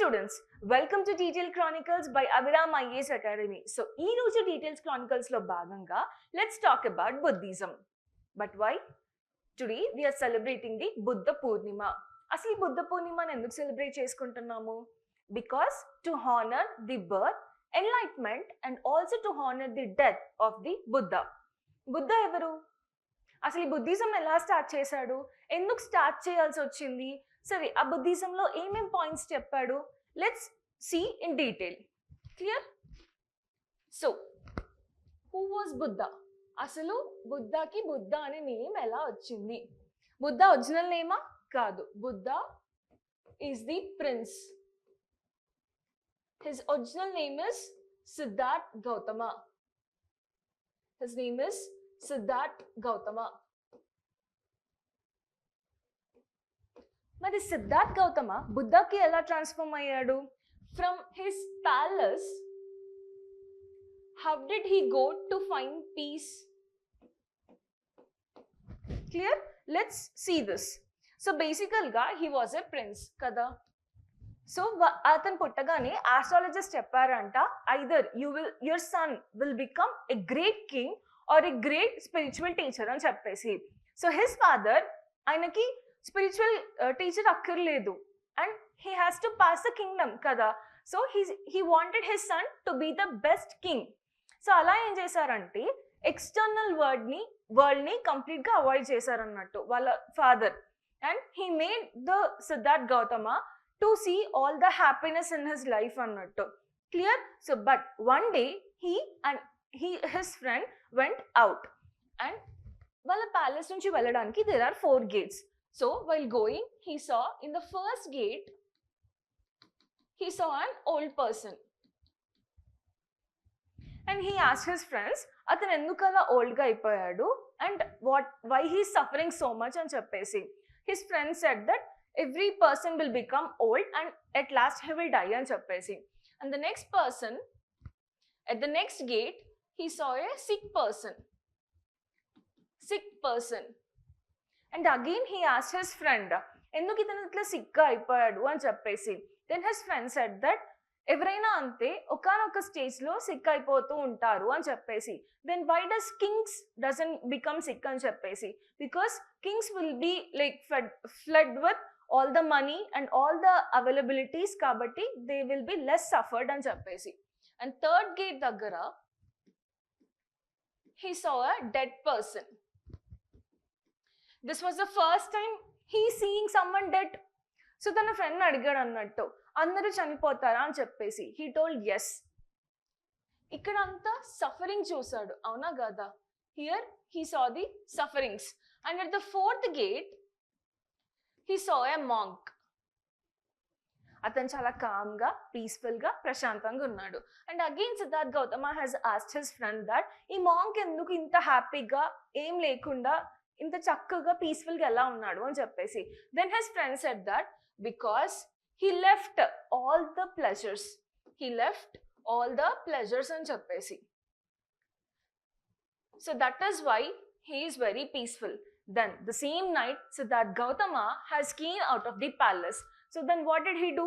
students, welcome to Detail Chronicles by Abhiram IAS Academy. So, ee roju Details Chronicles lo bhaganga, let's talk about Buddhism. But why? Today we are celebrating the Buddha Purnima. Asli Buddha Purnima ni enduku celebrate cheskuntunnamu? Because to honor the birth, enlightenment and also to honor the death of the Buddha. Buddha evaru? అసలు ఈ Buddhism ఎలా start చేశాడు, ఎందుకు start చేయాల్సి వచ్చింది, సరే ఆ బుద్ధిజంలో ఏమేం పాయింట్స్ చెప్పాడు, let's see in detail. Clear? So who was Buddha? అసలు బుద్ధకి బుద్ధ అనే నేమ్ ఎలా వచ్చింది? బుద్ధ ఒరిజినల్ నేమా? కాదు. Buddha is the prince. His original name is Siddharth Gautama. His name is Siddharth Gautama. మరి సిద్ధార్థ్ గౌతమ బుద్ధకి ఎలా ట్రాన్స్ఫార్మ్ అయ్యాడు? From his palace, how did he go to find peace? Clear? Let's see this. So బేసికల్ గా హీ వాజ్ ఎ ప్రిన్స్ కదా. So అతను పుట్టగానే astrologist చెప్పారంట, either your son will become a great king or a great spiritual teacher అని చెప్పేసి. So his father ఆయనకి spiritual teacher అక్కర్లేదు and he has to pass the kingdom కదా. So he wanted his son to be the best king. So అలా ఏం చేశారంటే external వరల్డ్ని కంప్లీట్గా అవాయిడ్ చేశారన్నట్టు వాళ్ళ father. And he made the Siddharth Gautama to see all the happiness in his life అన్నట్టు. Clear? So but one day his friend went out and వాళ్ళ palace నుంచి వెళ్ళడానికి there are 4 gates. So while going, he saw in the first gate he saw an old person and he asked his friends, అతను ఎందుకు అలా old గా అయిపోయాడు and why he is suffering so much అని చెప్పేసి. His friends said that every person will become old and at last he will die అని చెప్పేసి. And the next person at the next gate he saw a sick person. And again he asked his friend, ఎందుకు ఇతను ఇట్లా సిక్గా అయిపోయాడు అని చెప్పేసి. Then his friend said that ఎవరైనా అంతే ఒకనొక స్టేజ్లో సిక్ అయిపోతూ ఉంటారు అని చెప్పేసి. Then why does kings doesn't become sick అని చెప్పేసి? Because kings will be like flood with all the money and all the availabilities కాబట్టి they will be less suffered అని చెప్పేసి. And third gate దగ్గర he saw a dead person. This was the first time he seeing someone dead. So తన friend అడిగాడు అన్నట్టు, అందరూ చనిపోతారా అని చెప్పేసి. He told yes. ఇక్కడ అంతా సఫరింగ్ చూసాడు, అవునా కదా? Here he saw the sufferings. And at the 4th gate he saw a monk. అతను చాలా కామ్గా, పీస్ఫుల్గా, ప్రశాంతంగా ఉన్నాడు. And again Siddharth Gautama has asked his friend that ఈ మాంక్ ఎందుకు ఇంత హ్యాపీగా, ఏం లేకుండా ఇంత చక్కగా పీస్ఫుల్గా ఎలా ఉన్నాడు అని చెప్పేసి. Then his friend said that because he left all the pleasures. అని చెప్పేసి. So that is why he is very peaceful. Then the same night Siddharth Gautama has came out of the palace. So then what did he do?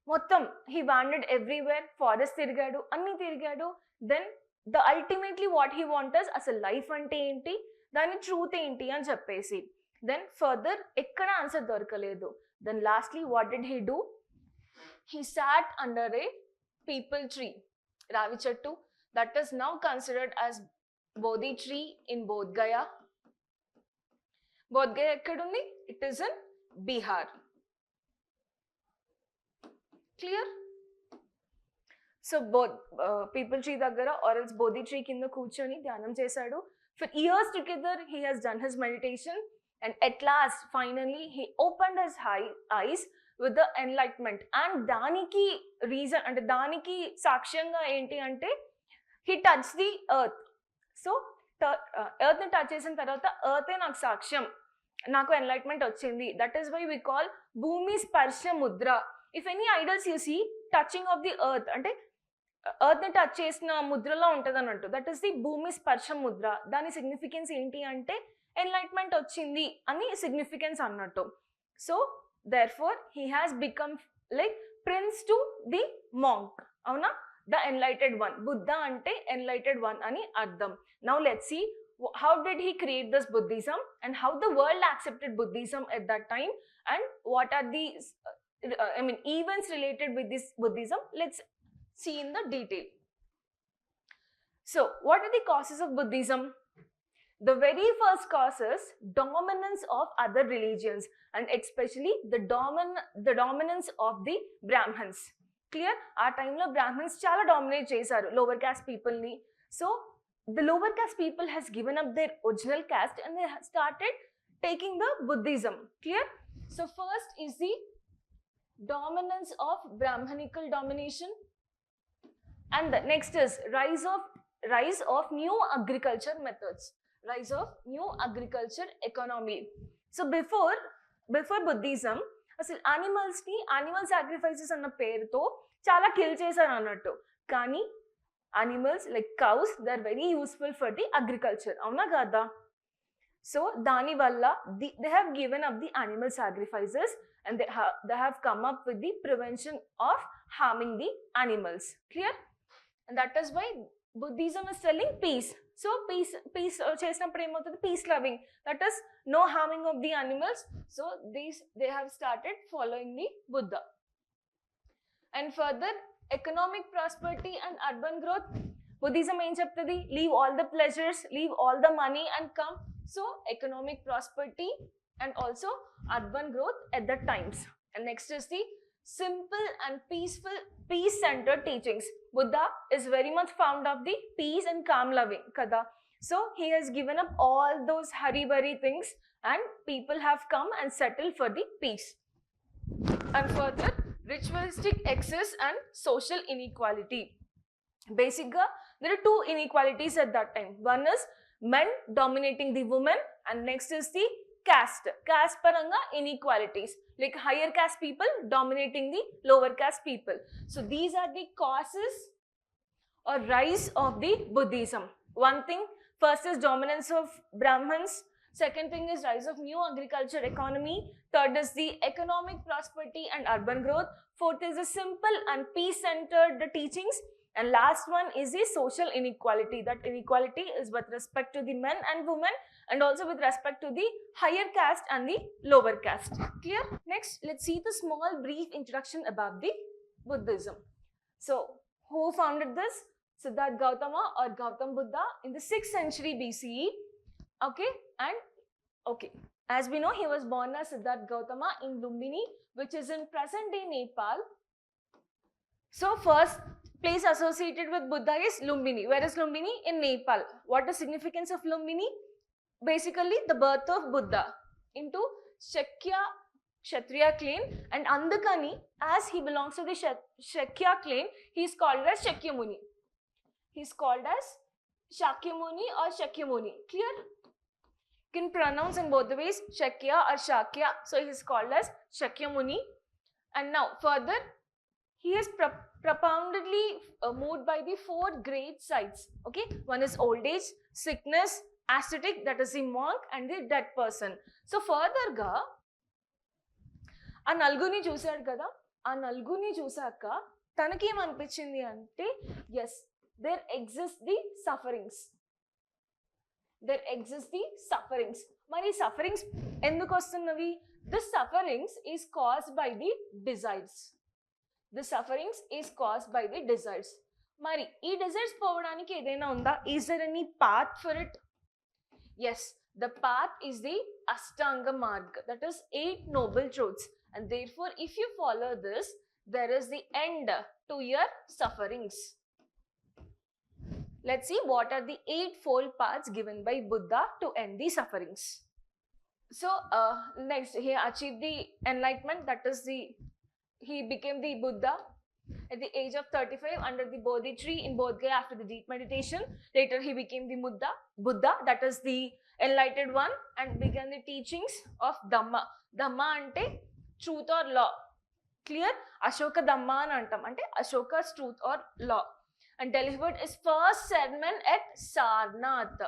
Mottam he wandered everywhere, forest tirigadu, anni tirigadu. Then the ultimately what he wanted asal life ante enti, dani truth enti ani cheppesi. Then further ekkada answer dorkaledu. Then lastly what did he do? He sat under a peepal tree, Ravi Chettu, that is now considered as Bodhi tree in Bodh Gaya. Bodh Gaya ekkadundi? It is in Bihar. Clear? So both people tree daggara or else Bodhi tree kinda కూర్చొని ధ్యానం చేశాడు. For years together he has done his meditation and at last finally he opened his eyes with the enlightenment. And దానికి reason అంటే దానికి సాక్ష్యంగా ఏంటి అంటే he touched the earth. So earth ని టచ్ చేసిన తర్వాత earth నాకు సాక్ష్యం, నాకు ఎన్లైట్మెంట్ వచ్చింది. That is why we call bhumi sparsha mudra. If any idols you see touching of the earth అంటే ఎర్త్ని టచ్ చేసిన ముద్రలో ఉంటుంది అన్నట్టు. దట్ ఈస్ ది భూమి స్పర్శ ముద్ర. దాని సిగ్నిఫికెన్స్ ఏంటి అంటే ఎన్లైట్మెంట్ వచ్చింది అని సిగ్నిఫికెన్స్ అన్నట్టు. So therefore he has become like prince to the monk, avuna, the enlightened one. Buddha ante enlightened one ani ardham. Now let's see how did he create this Buddhism and how the world accepted Buddhism at that time, and what are the events related with this Buddhism. Let's see in the detail. So what are the causes of Buddhism? The very first cause is dominance of other religions, and especially the dominance of the Brahmins. Clear? Our time lo Brahmins chala dominate chesaru lower caste people ni. So the lower caste people has given up their original caste and they started taking the Buddhism. Clear? So first is the dominance of Brahmanical domination, and the next is rise of new agriculture methods, rise of new agriculture economy. So before Buddhism, అసలు animal sacrifices అన్న పేరుతో చాలా kill చేశారు అన్నట్టు. కానీ animals like cows, they are very useful for the agriculture, అవునా కదా? So దాని వల్ల they have given up the animal sacrifices and they have come up with the prevention of harming the animals. Clear? And that is why Buddhism is telling peace. So peace చేసినప్పుడు ఏమవుతుంది? Peace loving, that is no harming of the animals. So they have started following the Buddha. And further, economic prosperity and urban growth. Buddhism ఏం చెప్తుంది? Leave all the pleasures, leave all the money and come. So economic prosperity and also urban growth at that times. And next is the simple and peaceful, peace-centered teachings. Buddha is very much fond of the peace and calm loving, kada. So he has given up all those hurry-burry things and people have come and settled for the peace. And further, ritualistic excess and social inequality. Basically, there are two inequalities at that time. One is men dominating the women, and next is the caste paranga inequalities, like higher caste people dominating the lower caste people. So these are the causes or rise of the Buddhism. One thing, first is dominance of Brahmins, second thing is rise of new agriculture economy, third is the economic prosperity and urban growth, fourth is the simple and peace-centered teachings, and last one is the social inequality. That inequality is with respect to the men and women and also with respect to the higher caste and the lower caste. Clear? Next, let's see the small brief introduction about the Buddhism. So who founded this? Siddhartha Gautama or Gautam Buddha in the 6th century BCE. Okay, and okay, as we know, he was born as Siddhartha Gautama in Lumbini, which is in present day Nepal. So first place associated with Buddha is Lumbini. Where is Lumbini? In Nepal. What is the significance of Lumbini? Basically, the birth of Buddha into Shakya Kshatriya clan, and Andakani, as he belongs to the Shakya clan, he is called as Shakyamuni. He is called as Shakyamuni or Shakyamuni. Clear? You can pronounce in both the ways, Shakya or Shakya. So he is called as Shakyamuni. And now further, he is propoundedly moved by the 4 great sides. Okay, one is old age, sickness, ascetic, that is the monk, and the dead person. So further ga ఆ నలుగురిని చూశాడు కదా, ఆ నలుగురిని చూసాక తనకి ఏమనిపించింది అంటే, yes, there exist the sufferings, there exist the sufferings. మరి సఫరింగ్స్ ఎందుకు వస్తున్నవి? This sufferings is caused by the desires. The sufferings is caused by the desires. Mari, ee desires povadaniki edaina unda? Is there any path for it? Yes, the path is the Ashtanga Marga, that is 8 noble truths. And therefore, if you follow this, there is the end to your sufferings. Let's see what are the 8-fold paths given by Buddha to end the sufferings. So, next, he achieved the enlightenment, that is he became the Buddha at the age of 35 under the Bodhi tree in Bodh Gaya after the deep meditation. Later he became the Buddha, that is the enlightened one, and began the teachings of Dhamma. Dhamma ante truth or law. Clear? Ashoka Dhamma అని అంటాం, అంటే Ashoka's truth or law. And delivered his first sermon at Sarnath.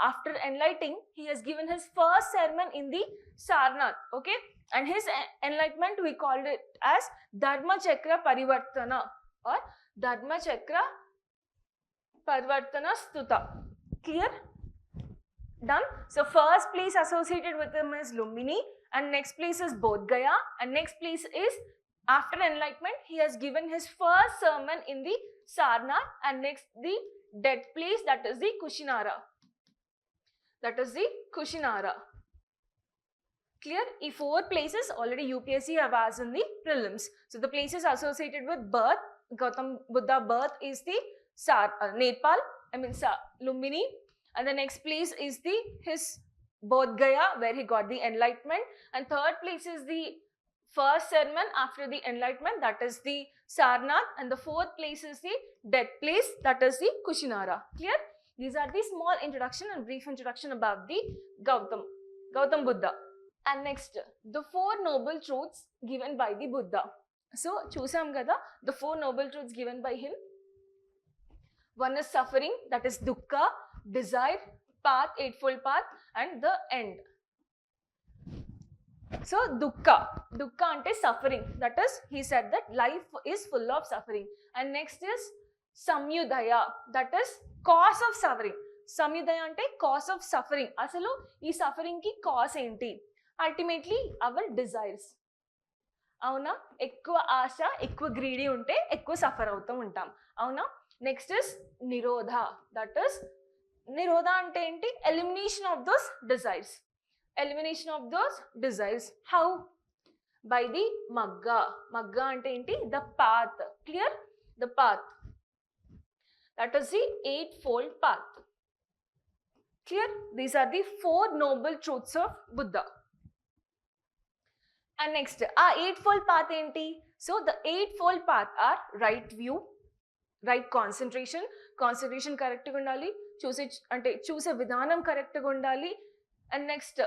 After enlightening, he has given his first sermon in the Sarnath. Okay, and his enlightenment we called it as Dharma Chakra Parivartana or Dharma Chakra Parivartana Stuta. Clear? Done. So first place associated with him is Lumbini, and next place is Bodh Gaya, and next place is, after enlightenment, he has given his first sermon in the Sarnath, and next the dead place, that is the Kushinara. That is the Kushinara. Clear? These 4 places already UPSC have asked in the prelims. So the places associated with birth, Gautam Buddha birth is the Nepal, Lumbini, and the next place is his Bodh Gaya, where he got the enlightenment, and third place is the first sermon after the enlightenment, that is the Sarnath, and the fourth place is the dead place, that is the Kushinara. Clear? These are the small introduction and brief introduction about the Gautam Buddha. And next, the 4 noble truths given by the Buddha. So, chusam kada, the 4 noble truths given by him. One is suffering, that is dukkha, desire, path, eightfold path, and the end. So, dukkha ante suffering, that is, he said that life is full of suffering. And next is samyudaya, that is cause of suffering. Samyudaya ante cause of suffering. Asalu ee suffering ki cause enti? Ultimately our desires. Avuna, ekkuva asha, ekkuva greedy unte ekkuva suffer avutam untam. Avuna. Next is nirodha, that is nirodha ante enti? Elimination of those desires. Elimination of those desires. How? By the magga. Magga ante enti? The path. Clear? The path. That is the eightfold path. Clear? These are the 4 noble truths of Buddha. And next, eightfold path enti? So the eightfold path are right view, right concentration correct ga undali, choose vidhanam correct ga undali, and next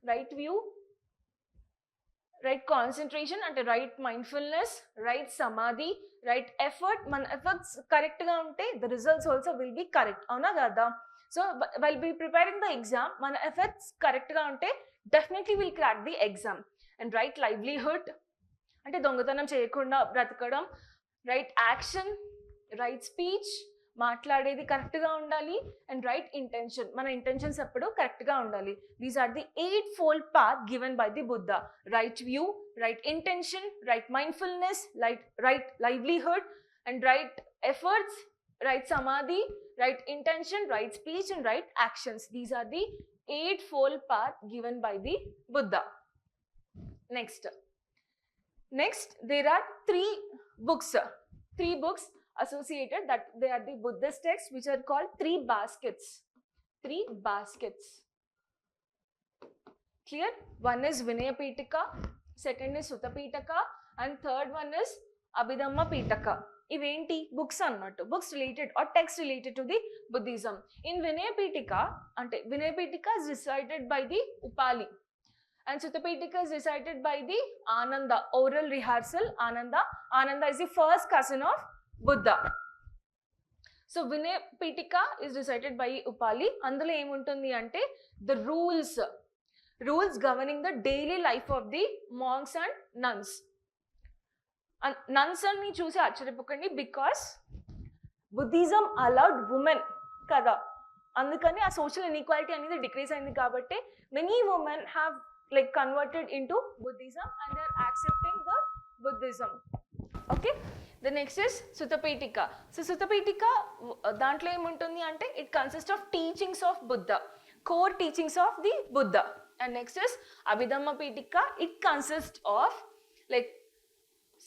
right view, right concentration ante right mindfulness, right samadhi, right effort. Man efforts correct ga unte the results also will be correct. Avuna kada? So while we preparing the exam, man efforts correct ga unte definitely will crack the exam. And right livelihood ante dongatanam cheyakunda bratakadam, right action, right speech, మాట్లాడేది correct గా ఉండాలి, and right intention, మన intentions ఎప్పుడు correct గా ఉండాలి. These are the 8-fold path given by the Buddha. Right view, right intention, right mindfulness, right livelihood, and right efforts, right samadhi, right intention, right speech, and right actions. These are the 8-fold path given by the Buddha. Next, there are 3 books associated, that they are the Buddhist texts, which are called 3 baskets. 3 baskets. Clear? One is Vinaya Pitaka, second is Sutta Pitaka, and third one is Abhidhamma Pitaka. Eventi books annattu, books related or text related to the Buddhism. In Vinaya Pitaka, Vinaya Pitaka is recited by the Upali, and Sutta Pitaka is recited by the Ananda, oral rehearsal. Ananda is the first cousin of Buddha. So Vinaya Pitaka is recited by Upali. Andulo em untundi ante the rules governing the daily life of the monks and nuns. And nuns ni చూసి ఆశ్చర్యపోకండి, because Buddhism allowed women kada, అందుకని ఆ social inequality అనేది decrease అయింది కాబట్టి many women have like converted into Buddhism and they are accepting the Buddhism. Okay. The next is Sutta Pitaka. So Sutta Pitaka dantlo em untundi ante it consists of teachings of Buddha, core teachings of the Buddha. And next is Abhidhamma Pitaka. It consists of like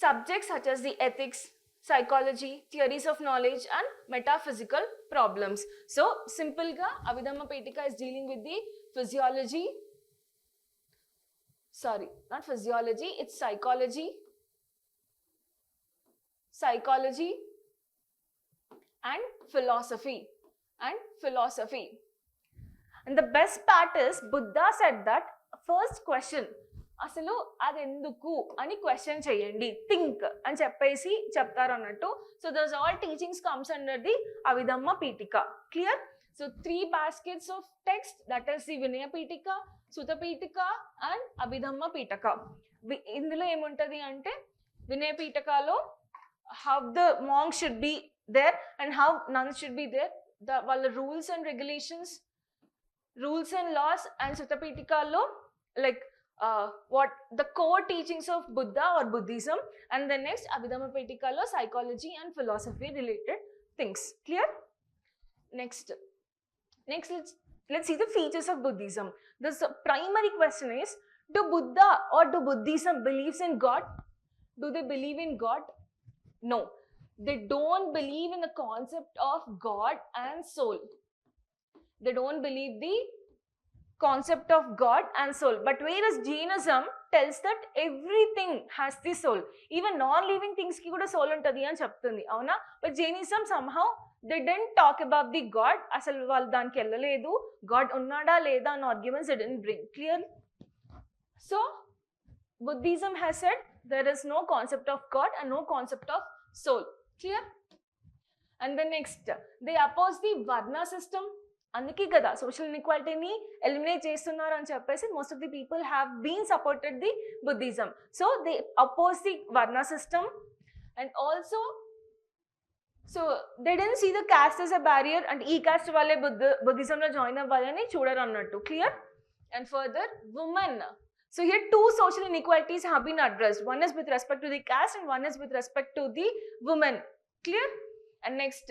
subjects such as the ethics, psychology, theories of knowledge, and metaphysical problems. So simple ga Abhidhamma Pitaka is dealing with the physiology, sorry, not physiology, it's psychology and philosophy. And the best part is Buddha said that first question, అసలు అది ఎందుకు అని question చేయండి, think అని చెప్తారు అన్నట్టు. So those all teachings comes under the Abhidhamma Pitaka. Clear? So 3 baskets of text, that is the Vinaya Pitaka, Sutta Pitaka and Abhidhamma Pitaka. ఇందులో ఏముంటది అంటే Vinaya Pitakalo how the monks should be there and how nuns should be there, the వాళ్ళ rules and regulations, rules and laws, and Sutta Pitakalo like what the core teachings of Buddha or Buddhism, and the next Abhidhamma Pitakalo psychology and philosophy related things. Clear? Next let's see the features of Buddhism. The primary question is, do Buddha or do Buddhism believes in God? Do they believe in God? No, they don't believe in the concept of God and soul. They don't believe the concept of God and soul. But whereas Jainism tells that everything has the soul, even non-living things ki kuda soul untadi ani cheptundi, avuna? But Jainism somehow they didn't talk about the God. Asalu vallu daniki ellaledu, God unnada leda an arguments they didn't bring. Clear? So Buddhism has said there is no concept of God and no concept of soul. Clear? And the next, they oppose the Varna system. అందుకే కదా social ఇన్ఈక్వాలిటీని eliminate చేస్తున్నారు అని చెప్పేసి most of the people have been supported the Buddhism. So they oppose the varna system and also so they don't see the caste as a barrier, అంటే ఈ caste వాళ్ళే బుద్ధిజంలో join అవ్వాలని చూడరు అన్నట్టు. Clear? And further women. So here 2 social inequalities have been addressed. One is with respect to the caste and one is with respect to the women. Clear? And next,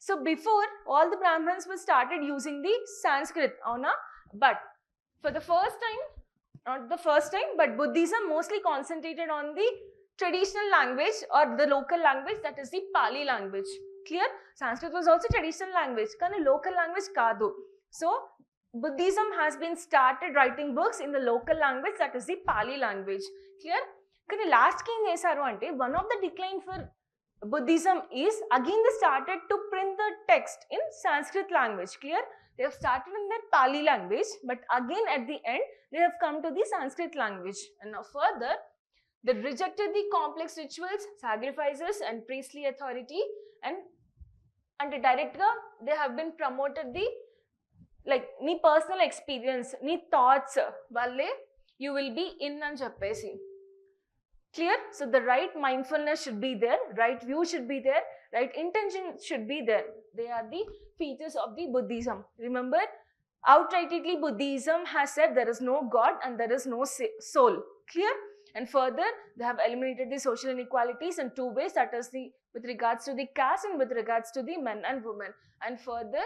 so before all the Brahmins were started using the Sanskrit, avuna? But for the first time, not the first time, but Buddhism mostly concentrated on the traditional language or the local language, that is the Pali language. Clear? Sanskrit was also traditional language, kani local language kaadu. So Buddhism has been started writing books in the local language, that is the Pali language. Clear? Kani last ki em chesaru ante, one of the decline for Buddhism is again they started to print the text in Sanskrit language. Clear? They have started in their Pali language, but again at the end they have come to the Sanskrit language. And now further, they rejected the complex rituals, sacrifices and priestly authority, and direct ga they have been promoted the like నీ personal experience, నీ thoughts వల్లే you will be in అని చెప్పేసి. Clear? So the right mindfulness should be there, right view should be there, right intention should be there. They are the features of the Buddhism. Remember, outrightly Buddhism has said there is no God and there is no soul. Clear? And further, they have eliminated the social inequalities in 2 ways, that is the with regards to the caste and with regards to the men and women. And further,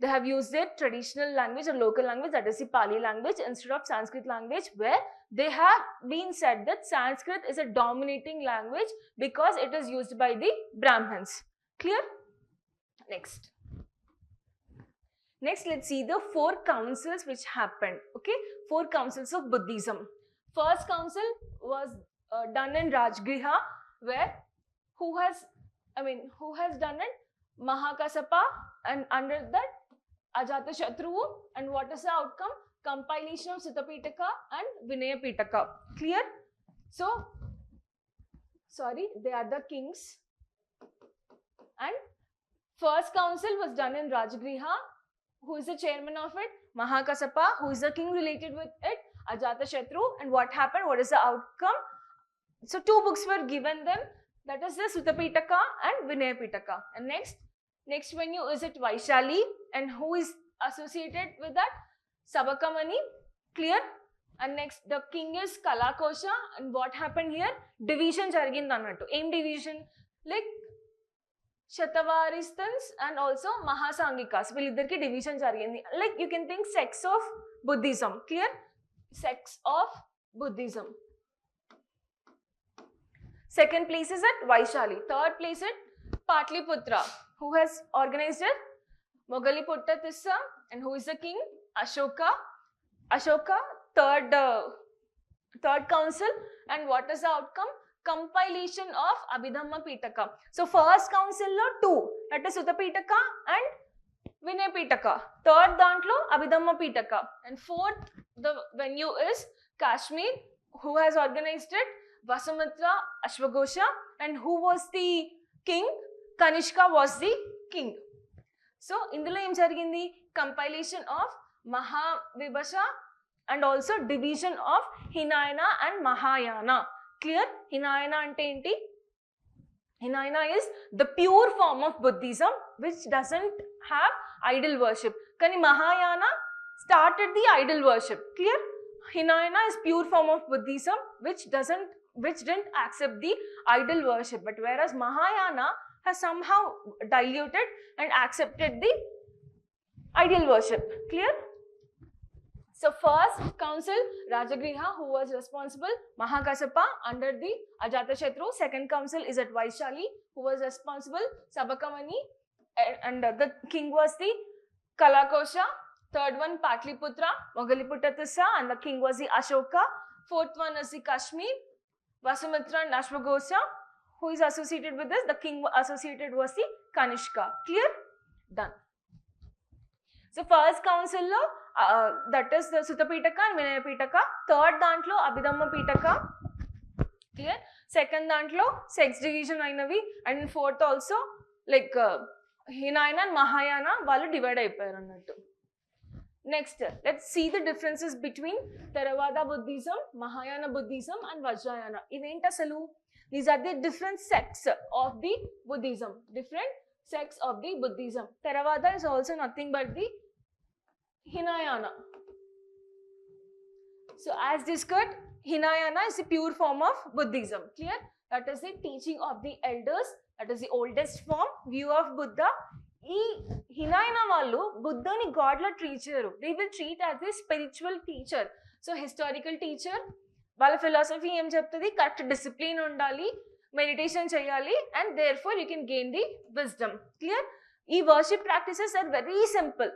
they have used their traditional language or local language, that is the Pali language, instead of Sanskrit language, where they have been said that Sanskrit is a dominating language because it is used by the Brahmins. Clear? Next, let's see the 4 councils which happened. Okay, 4 councils of Buddhism. First council was done in Rajgriha, where who has done it? Mahakasapa, and under that Ajatashatru. And what is the outcome? Compilation of Sutta Pitaka and Vinaya Pitaka. Clear? So sorry, they are the kings. And first council was done in Rajgriha. Who is the chairman of it? Mahakasapa. Who is the king related with it? Ajatashatru. And what happened? What is the outcome? So 2 books were given them, that is the Sutta Pitaka and Vinaya Pitaka. And next venue is at Vaishali, and who is associated with that? Sabakamani. Clear? And next, the king is Kalakosha. And what happened here? Division jarigindi annattu. Aim division, like Shatavaristans and also Mahasangikas, వీళ్ళిద్దరికి division జరిగింది. Like you can think sects of Buddhism. Clear? Sects of Buddhism. Second place is at Vaishali. Third place at Patliputra. Who has organized it? Mogaliputta Tissa. And who is the king? Ashoka. Third council. And what is the outcome? Compilation of Abhidhamma Pitaka. So first council lo 2, that is Sutta Pitaka and Vinaya Pitaka. Third dantlo Abhidhamma Pitaka. And fourth, the venue is Kashmir. Who has organized it? Vasumitra Ashwagosha. And who was the king? Kanishka was the king. So ఇందులో ఏం జరిగింది? compilation of Mahavibhasha and also division of Hinayana and Mahayana. Clear? Hinayana ante enti? Hinayana is the pure form of Buddhism which doesn't have idol worship. Kani Mahayana started the idol worship. Clear? Hinayana is pure form of Buddhism which didn't accept the idol worship, but whereas Mahayana has somehow diluted and accepted the ideal worship. Clear? So first council, Rajagriha, who was responsible, Mahakasapa under the Ajatashatru. Second council is at Vaishali, who was responsible, Sabakamani, and the king was the Kalakosha. Third one, Patliputra, Mogaliputtatissa, and the king was the Ashoka. Fourth one is the Kashmir, Vasumitra and Ashwagosha. Who is associated with this? The king associated was the Kanishka. Clear? Done. So first council lo that is the Sutta Pitaka and Vinaya Pitaka. Third dantlo Abhidhamma Pitaka. Clear? Second dantlo sex division ainavi, and fourth also like Hinayana and Mahayana వాళ్ళు divide అయిపోయారు అన్నట్టు. Next, let's see the differences between Theravada Buddhism, Mahayana Buddhism and Vajrayana. Event asalu, these are the different sects of the Buddhism. Different sects of the Buddhism. Theravada is also nothing but the Hinayana. So as discussed, Hinayana is the pure form of Buddhism. Clear? That is the teaching of the elders. That is the oldest form, view of Buddha. ఈ హినాయన వాళ్ళు బుద్ధని god లా treat చేయరు. They will treat as a spiritual teacher. So historical teacher, వాళ్ళ philosophy ఏం చెప్తుంది? Correct discipline ఉండాలి, meditation చేయాలి, and therefore you can gain the wisdom. Clear? ఈ worship practices are very simple.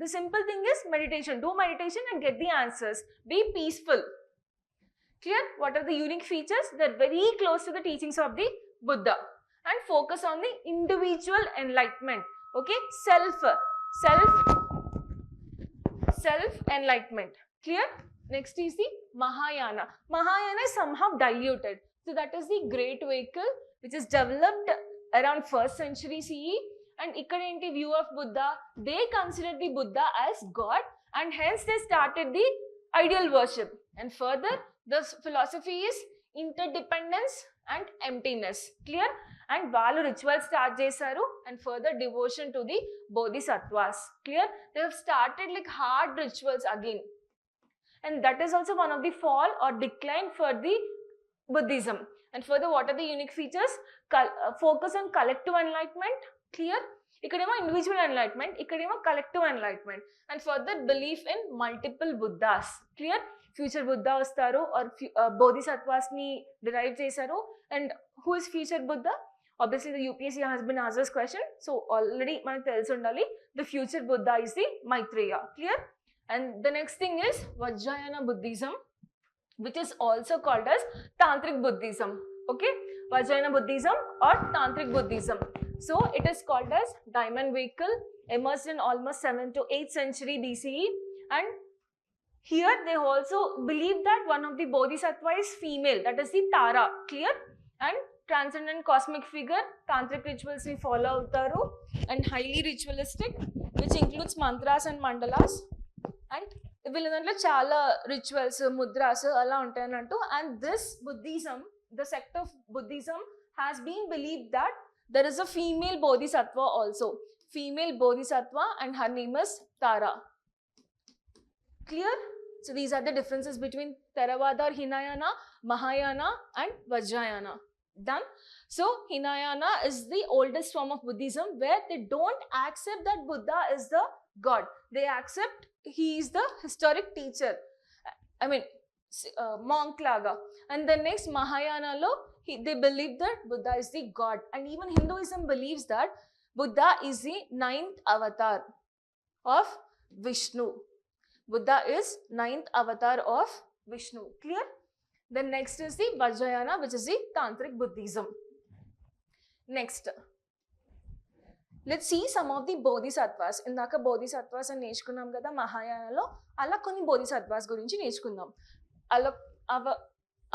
The simple thing is meditation. Do meditation and get the answers. Be peaceful. Clear? What are the unique features? They're very close to the teachings of the Buddha. And focus on the individual enlightenment. Okay, self enlightenment. Clear? Next is the Mahayana. Mahayana is somehow diluted. So that is the great vehicle which is developed around 1st century CE. And ikkadenti view of Buddha, they considered the Buddha as God, and hence they started the ideal worship. And further, the philosophy is interdependence and emptiness. Clear? And వాళ్ళు rituals start చేశారు, and further devotion to the bodhisattvas. Clear? They have started like hard rituals again, and that is also one of the fall or decline for the Buddhism. And further, what are the unique features? Focus on collective enlightenment. Clear? ikkademo individual enlightenment, ikkademo collective enlightenment. And further, belief in multiple Buddhas. Clear? Future Buddha vastaru or bodhisattvas ni derive chesaru. And who is future Buddha? Obviously, the UPSC has been asked this question. So, already manaku telisi undali. The future Buddha is the Maitreya. Clear? And the next thing is Vajrayana Buddhism, which is also called as Tantric Buddhism. Okay? Vajrayana Buddhism or Tantric Buddhism. So, it is called as diamond vehicle, emerged in almost 7th to 8th century BCE. And here they also believe that one of the bodhisattva is female, that is the Tara. Clear? And transcendent cosmic figure, tantric rituals we follow avtaru, and highly ritualistic, which includes mantras and mandalas. And వీళ్ళ దాంట్లో చాలా rituals, mudras అలా ఉంటాయన్నట్టు. And this Buddhism, the sect of Buddhism has been believed that there is a female bodhisattva also. Female bodhisattva, and her name is Tara. Clear? So these are the differences between Theravada or Hinayana, Mahayana and Vajrayana. Done? So Hinayana is the oldest form of Buddhism where they don't accept that Buddha is the God. They accept he is the historic teacher. I mean, monk laga. And the next Mahayana lo, they believe that Buddha is the God. And even Hinduism believes that Buddha is the 9th avatar of Vishnu. Buddha is 9th avatar of Vishnu. Clear? Then next is the Vajrayana, which is the Tantric Buddhism. Next, let's see some of the bodhisattvas. Indaka bodhisattvas అని నేర్చుకున్నాం కదా మహాయానలో, అలా కొన్ని bodhisattvas గురించి నేర్చుకుందాం.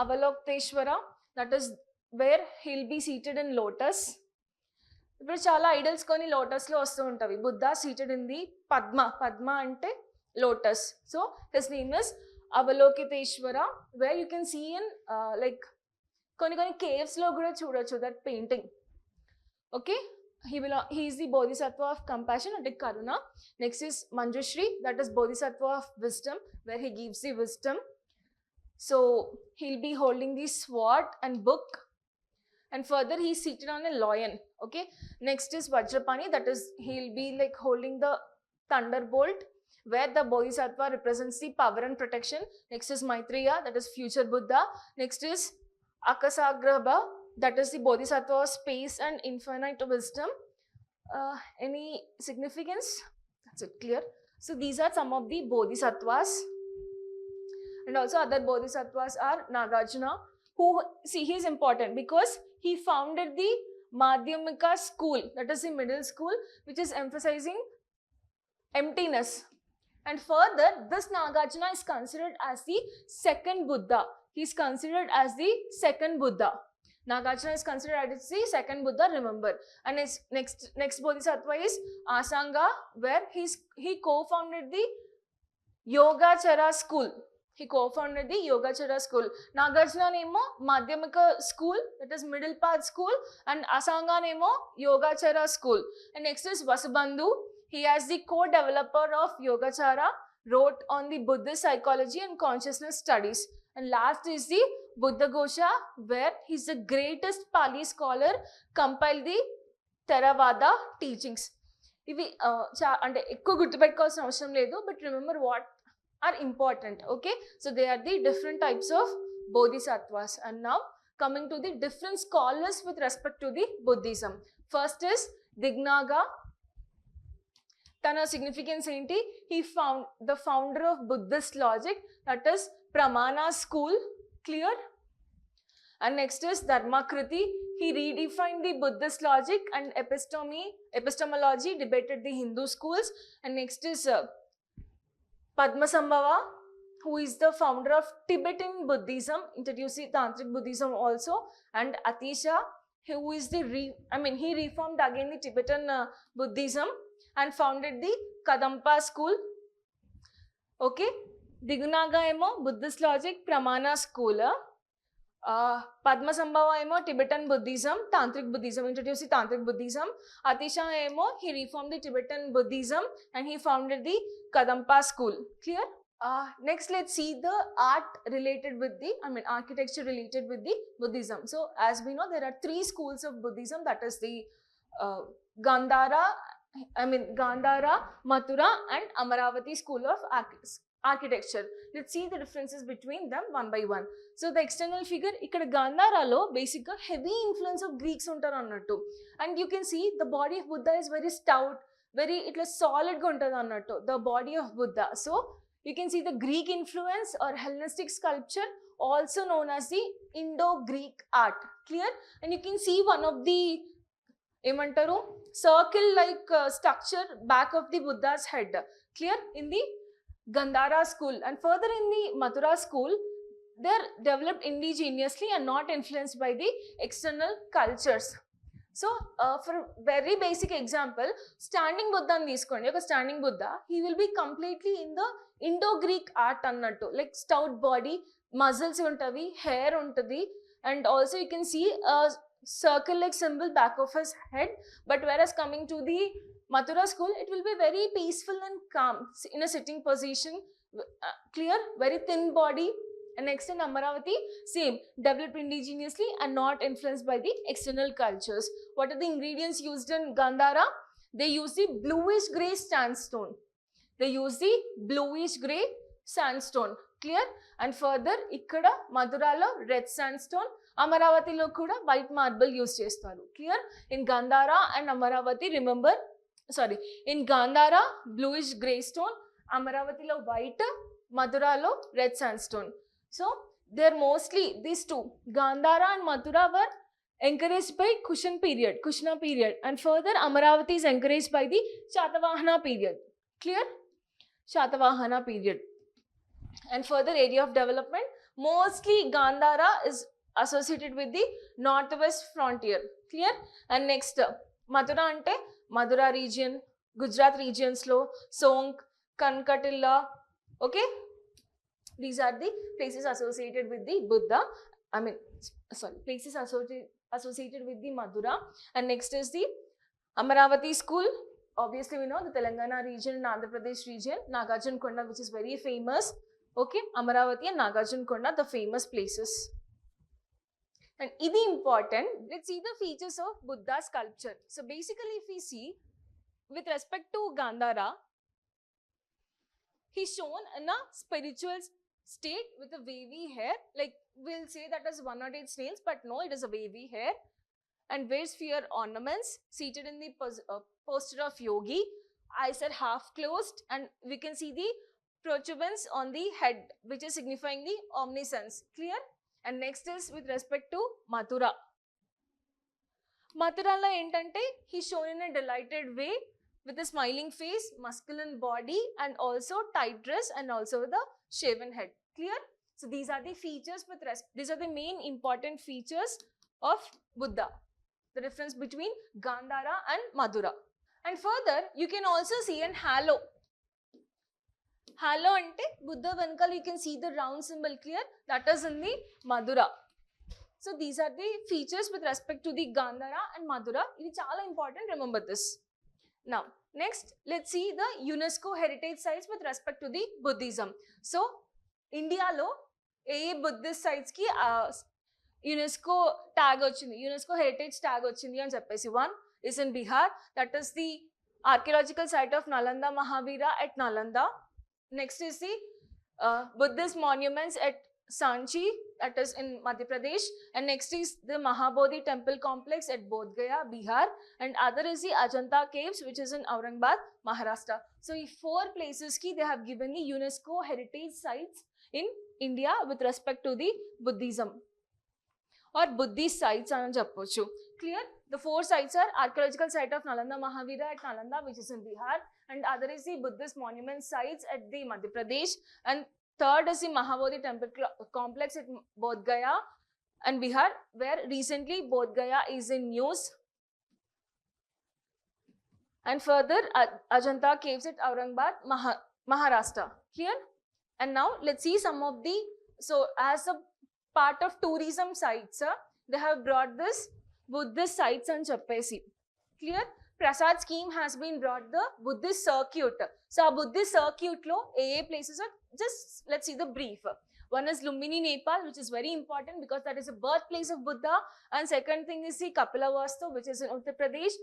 Avalokteshvara, that is where he'll be seated in lotus. ఇప్పుడు చాలా idols కొన్ని లోటస్లో వస్తూ ఉంటవి. Buddha seated in the padma. పద్మ అంటే lotus. So his name is Avalokiteshvara, where you can see in like కొన్ని కేవ్స్లో కూడా చూడొచ్చు that painting. Okay, he is the bodhisattva of compassion and karuna. Next is Manjushri, that is bodhisattva of wisdom, where he gives the wisdom. So he'll be holding the sword and book, and further he's seated on a lion. Okay, next is Vajrapani, that is he'll be like holding the thunderbolt, where the bodhisattva represents the power and protection. Next is Maitreya, that is future Buddha. Next is Akasagrabha, that is the bodhisattva of space and infinite wisdom. Any significance? That's it, clear. So these are some of the bodhisattvas, and also other bodhisattvas are Nagarjuna, who, see, he is important because he founded the Madhyamika school, that is the middle school, which is emphasizing emptiness. And further, this Nagarjuna is considered as the second Buddha. He is considered as the second Buddha. Nagarjuna is considered as the second Buddha, remember. And his next bodhisattva is Asanga, where he co-founded the Yogacara school. He co-founded the Yogacara school. Nagarjuna nemo Madhyamika school, that is middle path school, and Asanga nemo Yogacara school. And next is Vasubandhu. He is the co-developer of Yogacara, wrote on the Buddhist psychology and consciousness studies. And last is the Buddhaghosa, where he is the greatest Pali scholar, compiled the Theravada teachings. Ivi ante ekku gurtupeట్టుకోవాల్సిన అవసరం లేదు, but remember what are important. Okay, so they are the different types of bodhisattvas. And now coming to the different scholars with respect to the Buddhism. First is Dignaga. Tana significance enti? He found the founder of Buddhist logic, that is Pramana school. Clear? And next is Dharmakriti. He redefined the Buddhist logic and epistemology, debated the Hindu schools. And next is Padmasambhava, who is the founder of Tibetan Buddhism, introduced Tantric Buddhism also. And Atisha, who is the he reformed again the Tibetan Buddhism and founded the Kadampa school. Okay, Dignaga emo Buddhist logic, Pramana school. Padmasambhava emo Tibetan Buddhism, Tantric Buddhism, introduced Tantric Buddhism. Atisha emo, he reformed the Tibetan Buddhism and he founded the Kadampa school. Clear? Next, let's see the art related with the, architecture related with the Buddhism. So as we know, there are 3 schools of Buddhism, that is the Gandhara, Mathura and Amaravati school of architecture. Let's see the differences between them one by one. So the external figure, ikkada Gandharalo basic heavy influence of Greeks untaru annattu, and you can see the body of Buddha is very stout, very itla solid ga untadu annattu, the body of Buddha. So you can see the Greek influence or Hellenistic sculpture, also known as the Indo-Greek art. Clear? And you can see one of the circle like structure back of the Buddha's head. Clear? In the Gandhara school. And further in the Mathura school, they are developed indigenously and not influenced by the external cultures. So for very basic example, standing Buddha తీసుకోండి, ఒక standing Buddha, he will be completely in the Indo-Greek art అన్నట్టు, like stout body, muscles ఉంటవి, hair ఉంటది, and also you can see a circle like symbol back of his head. But whereas coming to the Mathura school, it will be very peaceful and calm in a sitting position. Clear? Very thin body. And next in Amaravati, same, developed indigenously and not influenced by the external cultures. What are the ingredients used in Gandhara? They use the bluish grey sandstone. Clear? And further, ikkada Madhuralo red sandstone, Amaravati kuda white marble use chestaru. Clear? In Gandhara and Amaravati, remember, in Gandhara bluish grey stone, Amaravati lo white, Madhuralo red sandstone. So they are mostly these two, Gandhara and Mathura, were encouraged by Kushana period, and further Amaravati is encouraged by the Shatavahana period. Clear? Shatavahana period. And further area of development, mostly Gandhara is associated with the northwest frontier. Clear? And next, Mathura అంటే Mathura region, Gujarat రీజియన్స్లో సోంక్, కన్కటిల్లా. Okay, these are the places associated with the Buddha. I mean, sorry, places associated with the Madura. And next is the Amaravati school. Obviously, we know the Telangana region and Andhra Pradesh region, Nagarjunakonda, which is very famous. Okay, Amaravati and Nagarjunakonda, the famous places. And ఇది important. Let's see the features of Buddha sculpture. So basically, if we see with respect to Gandhara, he's shown in a spiritual state with a wavy hair. Like we'll say that as 108 snails, but no, it is a wavy hair. And wears fear ornaments, seated in the posture of yogi. Eyes are half closed, and we can see the protuberance on the head, which is signifying the omniscience. Clear? And next is with respect to Mathura. Mathurala entante, he's shown in a delighted way with a smiling face, masculine body, and also tight dress, and also the shaven head. Clear? So these are the features these are the main important features of Buddha. The difference between Gandhara and Madura. And further, you can also see an halo. Halo ante Buddha venkal you can see the round symbol. Clear? That is in the Madura. So these are the features with respect to the Gandhara and Madura. It is chala important, remember this. Now, next, let's see the UNESCO heritage sites with respect to the Buddhism. So, India lo Buddhist sites ki UNESCO tag ochindi, UNESCO heritage tag ochindi ani cheppesi. One is in Bihar, that is the archaeological site of Nalanda Mahavira at Nalanda. Next is the Buddhist monuments at Sanchi, that is in Madhya Pradesh. And next is the Mahabodhi temple complex at Bodh Gaya, Bihar. And other is the Ajanta caves, which is in Aurangabad, Maharashtra. So, in 4 places ki they have given the UNESCO heritage sites in India with respect to the Buddhism or Buddhist sites ani cheppochu. Clear? The 4 sites are archaeological site of Nalanda Mahavira at Nalanda, which is in Bihar, and other is the Buddhist monument sites at the Madhya Pradesh, and third is the Mahabodhi temple complex at Bodh Gaya and Bihar, where recently Bodh Gaya is in news. And further, Ajanta caves at Aurangabad, Maharashtra. Clear? And now let's see some of the, so as a part of tourism sites, they have brought this Buddhist sites and cheppesi. Clear? Prasad scheme has been brought the Buddhist circuit. So, a Buddhist circuit lo places are just, let's see the brief. One is Lumbini, Nepal, which is very important because that is the birthplace of Buddha. And second thing is the Kapilavastu, which is in Uttar Pradesh.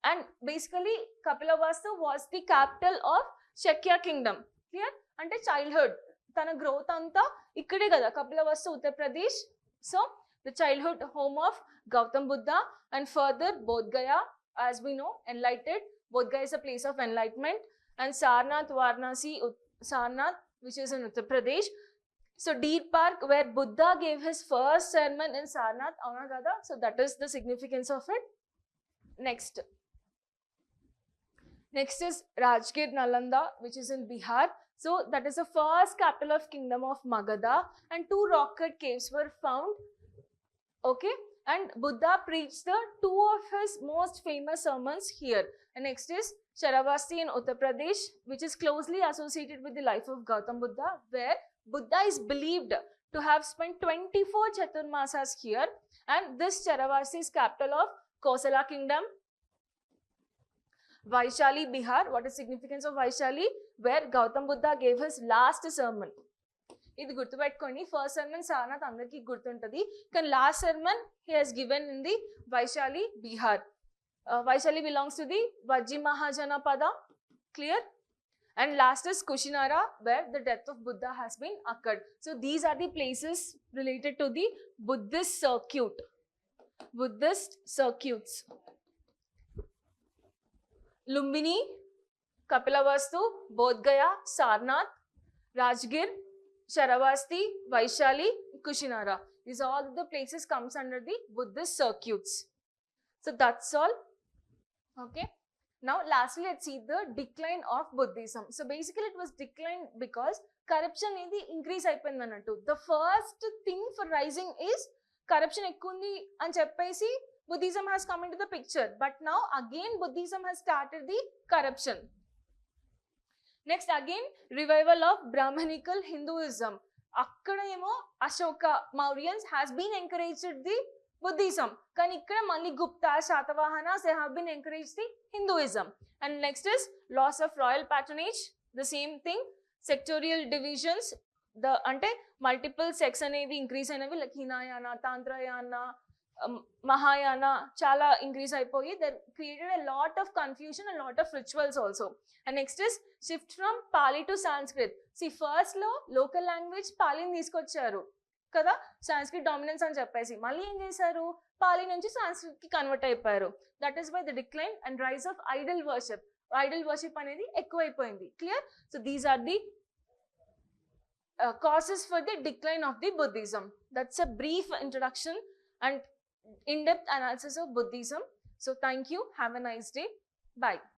And basically, Kapilavastu was the capital of Shakya kingdom. Clear? Ante childhood. Tana growth anta ikkade kada, Kapilavastu, Uttar Pradesh. So, the childhood home of Gautam Buddha. And further, Bodh Gaya, as we know, enlightened. Bodh Gaya is a place of enlightenment. And Sarnath, Varanasi, Sarnath, which is in Uttar Pradesh. So, Deer Park, where Buddha gave his first sermon in Sarnath, avuna kada. So, that is the significance of it. Next is Rajgir, Nalanda, which is in Bihar. So, that is the first capital of Kingdom of Magadha, and 2 rock-cut caves were found. Okay, and Buddha preached the 2 of his most famous sermons here. And next is Sharavasti in Uttar Pradesh, which is closely associated with the life of Gautam Buddha, where Buddha is believed to have spent 24 Chaturmasas here. And this Sharavasti is capital of Kosala Kingdom. Vaishali, Bihar. What is significance of Vaishali? Where Gautam Buddha gave his last sermon. ఇది గుర్తుపెట్టుకోండి, first sermon Sarnath అందరికీ గుర్తుంటుంది, కానీ last sermon he has given in the Vaishali, Bihar. Vaishali belongs to the Vajji Mahajanapada. Clear? And last is Kushinara, where the death of Buddha has been occurred. So these are the places related to the Buddhist circuit. Buddhist circuits. Lumbini, Kapilavastu, Bodh Gaya, Sarnath, Rajgir, Sharavasti, Vaishali, Kushinara. These all the places comes under the Buddhist circuits. So that's all. Okay. Now lastly, let's see the decline of Buddhism. So basically it was declined because corruption అనేది increase అయిపోయింది అన్నట్టు. The first thing for rising is corruption ఎక్కువ ఉంది అని చెప్పేసి Buddhism has come into the picture, but now again Buddhism has started the corruption. Next, again revival of Brahmanical Hinduism. Akkada emo Ashoka Mauryans has been encouraged the Buddhism. Kani ikkada malli Gupta, Shatavahanas, they have been encouraged the Hinduism. And next is loss of royal patronage. The same thing. Sectorial divisions. The ante multiple sects అనేవి increase అయినవి like Hinayana, Tantrayana, Mahayana chala increase అయిపోయి that created a lot of confusion and lot of rituals also. And next is shift from Pali to Sanskrit. See, first లో local language Paliని తీసుకొచ్చారు కదా, Sanskrit dominance అని చెప్పేసి మళ్ళీ ఏం చేశారు, పాలి నుంచి Sanskrit కి కన్వర్ట్ అయిపోయారు. That is why the decline and rise of idol worship అనేది ఎక్కువైపోయింది. Clear? So these are the causes for the decline of the Buddhism. That's a brief introduction and in-depth analysis of Buddhism. So thank you. Have a nice day. Bye.